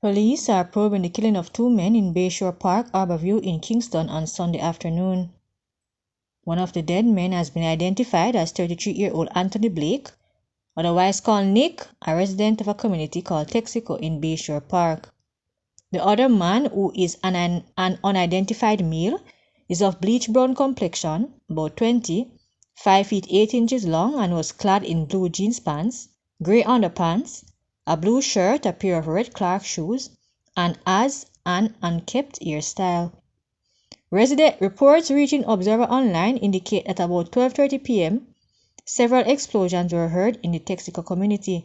Police are probing the killing of two men in Bayshore Park, Harborview in Kingston on Sunday afternoon. One of the dead men has been identified as 33-year-old Anthony Blake, otherwise called Nick, a resident of a community called Texaco in Bayshore Park. The other man, who is an unidentified male, is of bleach brown complexion, about 20, 5 feet 8 inches long, and was clad in blue jeans pants, grey underpants, a blue shirt, a pair of red Clark shoes, and has an unkempt hairstyle. Resident reports reaching Observer Online indicate that about 12:30 p.m., several explosions were heard in the Texaco community.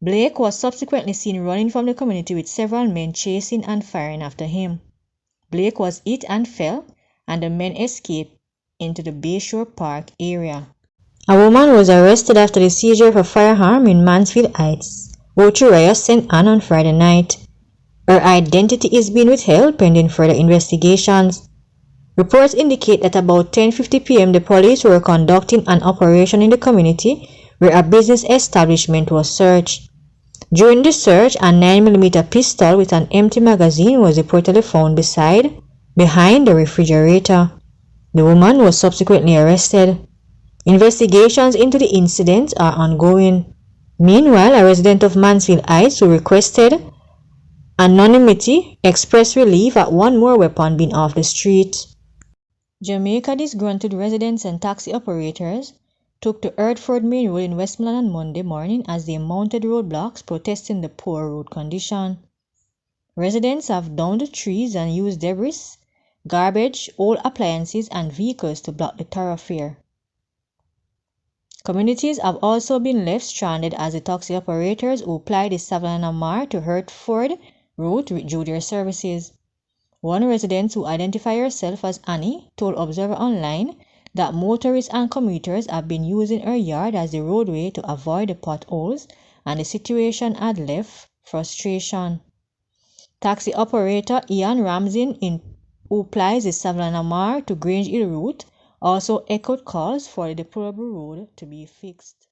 Blake was subsequently seen running from the community with several men chasing and firing after him. Blake was hit and fell, and the men escaped into the Bayshore Park area. A woman was arrested after the seizure of a firearm in Mansfield Heights, Oturaya, St. Anne on Friday night. Her identity is being withheld pending further investigations. Reports indicate that about 10:50 p.m. the police were conducting an operation in the community where a business establishment was searched. During the search, a 9mm pistol with an empty magazine was reportedly found behind the refrigerator. The woman was subsequently arrested. Investigations into the incident are ongoing. Meanwhile, a resident of Mansfield Heights who requested anonymity expressed relief at one more weapon being off the street. Jamaica disgruntled residents and taxi operators took to Hertford Main Road in Westmoreland on Monday morning as they mounted roadblocks protesting the poor road condition. Residents have downed trees and used debris, garbage, old appliances, and vehicles to block the thoroughfare. Communities have also been left stranded as the taxi operators who ply the Savannah Mar to Hertford route withdrew their services. One resident who identified herself as Annie told Observer Online that motorists and commuters have been using her yard as the roadway to avoid the potholes, and the situation had left frustration. Taxi operator Ian Ramsey, who plies the Savannah Mar to Grange Hill route, also echoed calls for the deplorable road to be fixed.